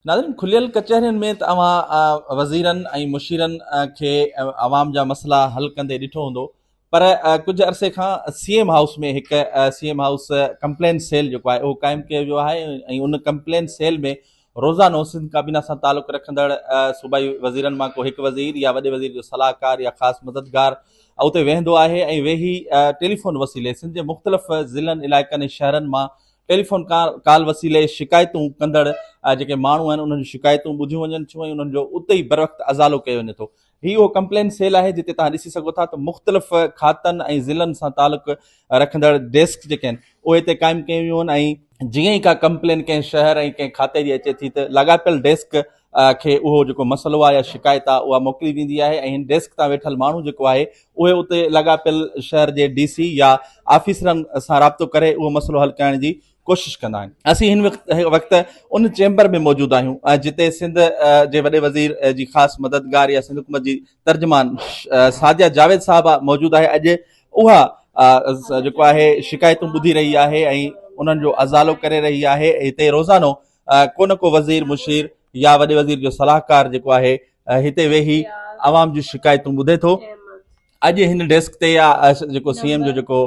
नाज़रीन, खुलियल कचहरियुनि में त अवां वज़ीरनि ऐं मुशीरनि खे आवाम जा मसइला हल कंदे ॾिठो हूंदो, पर कुझु अरसे खां सीएम हाउस में हिकु सीएम हाउस कंप्लेन सेल जेको आहे उहो क़ाइमु कयो वियो आहे ऐं उन कंप्लेन सेल में रोज़ानो सिंध काबीना सां तालुक़ु रखंदड़ सूबाई वज़ीरनि मां को हिकु वज़ीर या वॾे वज़ीर जो सलाहकार या ख़ासि मददगार उते वेहंदो आहे ऐं वेही टेलीफोन वसीले सिंध जे मुख़्तलिफ़ ज़िलनि इलाइक़नि ऐं शहरनि मां टेलीफोन कॉल वसीले शिकायतूं कंदड़ जेके माण्हू आहिनि उन्हनि जूं शिकायतूं ॿुधियूं वञनि थियूं ऐं उन्हनि जो उते ई बर वक़्तु अज़ालो कयो वञे थो। ही उहो कंप्लेन सेल आहे जिते तव्हां ॾिसी सघो था त मुख़्तलिफ़ खातनि ऐं ज़िलनि सां तालुक़ु रखंदड़ डेस्क जेके आहिनि उहे हिते क़ाइमु कयूं वियूं आहिनि ऐं जीअं ई का कंप्लेन कंहिं शहर ऐं कंहिं खाते जी अचे थी त लाॻापियल डेस्क खे उहो जेको मसइलो आहे या शिकायत आहे उहा मोकिली वेंदी आहे ऐं हिन डेस्क तां वेठल माण्हू जेको आहे उहे उते लाॻापियल शहर जे DC या ऑफिसरनि सां राब्तो करे उहो मसइलो हल करण जी कोशिश कंदा आहिनि। असीं हिन वक़्तु उन चैम्बर में मौजूदु आहियूं जिते सिंध जे वॾे वज़ीर जी ख़ासि मददगार या सिंध हुकूमत जी तर्जुमान सादिया जावेद साहिबा मौजूदु आहे। अॼु उहा जेको आहे शिकायतूं ॿुधी रही आहे ऐं उन्हनि जो अज़ालो करे रही आहे। हिते रोज़ानो को न को वज़ीर मुशीर या वॾे वज़ीर जो सलाहकार जेको आहे हिते वेही आवाम जूं शिकायतूं ॿुधे थो। अॼु हिन डेस्क ते या जेको सीएम जो जेको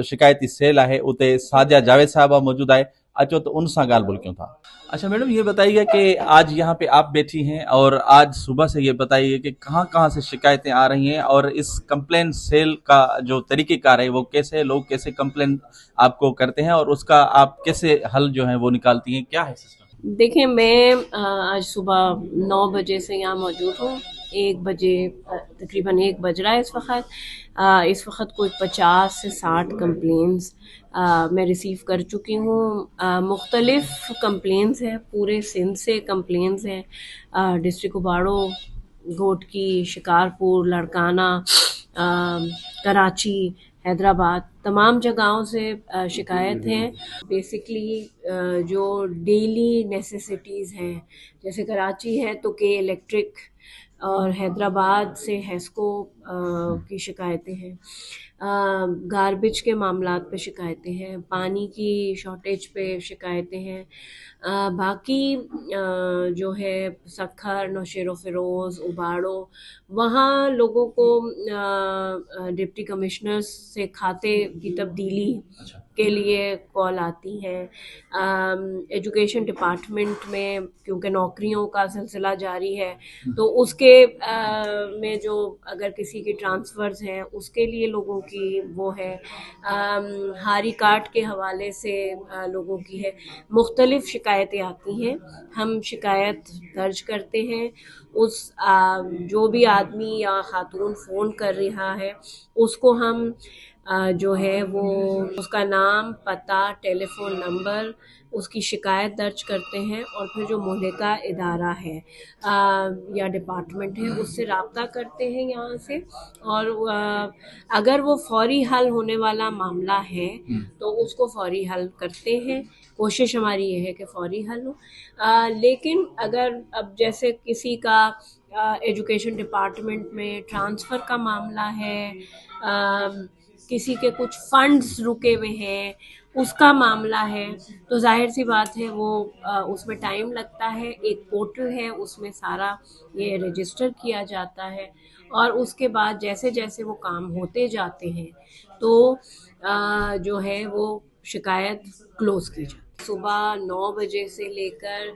शिकायती सेल आहे उते सादिया जावेद साहबा मौजूद आहे। अचो तो उनसां ॻाल्हि ॿोल कयूं था। अच्छा मैडम, ये बताइए कि आज यहाँ पे आप बैठी हैं और आज सुबह से ये बताइए कि कहाँ कहाँ से शिकायतें आ रही हैं और इस कंप्लेन सेल का जो तरीक़ेकार है वो कैसे, लोग कैसे कंप्लेन आपको करते हैं और उसका आप कैसे हल जो है वो निकालती हैं, क्या है सिस्टम? देखिए, मैं आज सुबह 9 बजे से यहाँ मौजूद हूँ। 1 बजे तकरीबन 1 बज रहा है इस वक्त कोई 50 से 60 कंप्लेंट्स मैं रिसीव कर चुकी हूँ। मुख्तलिफ कंप्लेंट्स हैं, पूरे सिंध से कंप्लेंट्स हैं। डिस्ट्रिक्ट उबाड़ो, घोटकी, शिकारपुर, लड़काना, कराची, हैदराबाद, तमाम जगहों से शिकायत हैं। बेसिकली जो डेली नेसेसिटीज़ हैं, जैसे कराची है तो के इलेक्ट्रिक और हैदराबाद से हेस्को की शिकायतें हैं। गार्बेज के मामलात पे शिकायतें हैं, पानी की शॉर्टेज पे शिकायतें हैं। बाकी जो है सखर, नौशेरो फिरोज़, उबाड़ो, वहाँ लोगों को डिप्टी कमिश्नर्स से खाते की तब्दीली के लिए कॉल आती है। एजुकेशन डिपार्टमेंट में क्योंकि नौकरियों का सिलसिला जारी है तो उसके में जो अगर किसी की ट्रांसफ़र्स हैं उसके लिए लोगों की वो है। हारी कार्ड के हवाले से लोगों की है। मुख्तलिफ़ शिकायतें आती हैं, हम शिकायत दर्ज करते हैं। उस जो भी आदमी या खातून फ़ोन कर रहा है उसको हम जो है वो उसका नाम, पता, टेलीफोन नंबर, उसकी शिकायत दर्ज करते हैं और फिर जो मुल्हिका इदारा है या डिपार्टमेंट है उससे राब्ता करते हैं यहाँ से। और अगर वो फौरी हल होने वाला मामला है तो उसको फौरी हल करते हैं। कोशिश हमारी ये है कि फौरी हल हो। लेकिन अगर अब जैसे किसी का एजुकेशन डिपार्टमेंट में ट्रांसफ़र का मामला है, किसी के कुछ फंड्स रुके हुए हैं, उसका मामला है, तो जाहिर सी बात है वो उसमें टाइम लगता है। एक पोर्टल है, उसमें सारा ये रजिस्टर किया जाता है और उसके बाद जैसे जैसे वो काम होते जाते हैं तो जो है वो शिकायत क्लोज़ की जाती है। सुबह 9 बजे से लेकर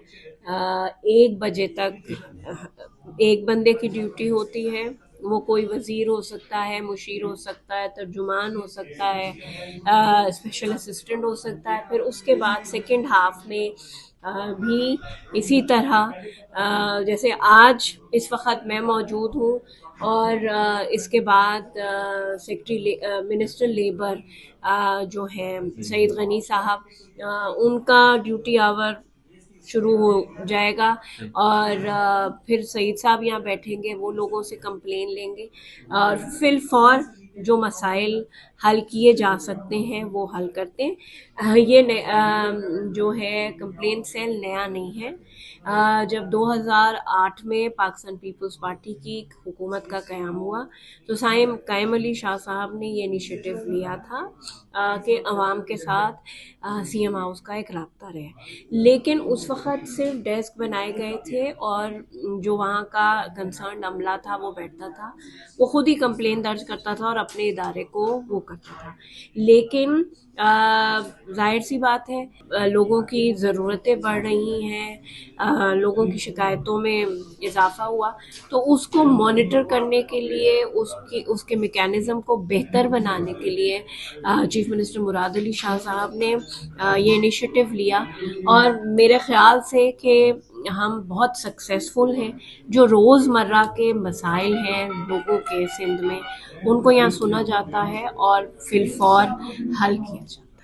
1 बजे तक एक बंदे की ड्यूटी होती है। वो कोई वज़ीर हो सकता है, मुशीर हो सकता है, तर्जुमान हो सकता है, स्पेशल असिस्टेंट हो सकता है। फिर उसके बाद सेकंड हाफ में भी इसी तरह जैसे आज इस वक्त मैं मौजूद हूँ और इसके बाद सेक्रेटरी मिनिस्टर लेबर जो हैं सईद गनी साहब, उनका ड्यूटी आवर शुरू हो जाएगा और फिर सईद साहब यहाँ बैठेंगे, वो लोगों से कंप्लेन लेंगे और फिल फॉर जो मसाइल हल किए जा सकते हैं वो हल करते हैं। ये जो है कंप्लेन सेल नया नहीं है, جب 2008 میں پاکستان پیپلز پارٹی کی حکومت کا قیام ہوا تو قائم علی شاہ صاحب نے یہ انیشیٹو لیا تھا کہ عوام کے ساتھ سی ایم ہاؤس کا ایک رابطہ رہے، لیکن اس وقت صرف ڈیسک بنائے گئے تھے اور جو وہاں کا کنسرن عملہ تھا وہ بیٹھتا تھا، وہ خود ہی کمپلین درج کرتا تھا اور اپنے ادارے کو وہ کرتا تھا. لیکن ظاہر سی بات ہے لوگوں کی ضرورتیں بڑھ رہی ہیں، لوگوں کی شکایتوں میں اضافہ ہوا، تو اس کو مانیٹر کرنے کے لیے اس کے میکینزم کو بہتر بنانے کے لیے چیف منسٹر مراد علی شاہ صاحب نے یہ انیشیٹو لیا، اور میرے خیال سے کہ ہم بہت سکسیسفل ہیں. جو روز مرہ کے مسائل ہیں لوگوں کے سندھ میں ان کو یہاں سنا جاتا ہے اور فی الفور حل کیا جاتا ہے.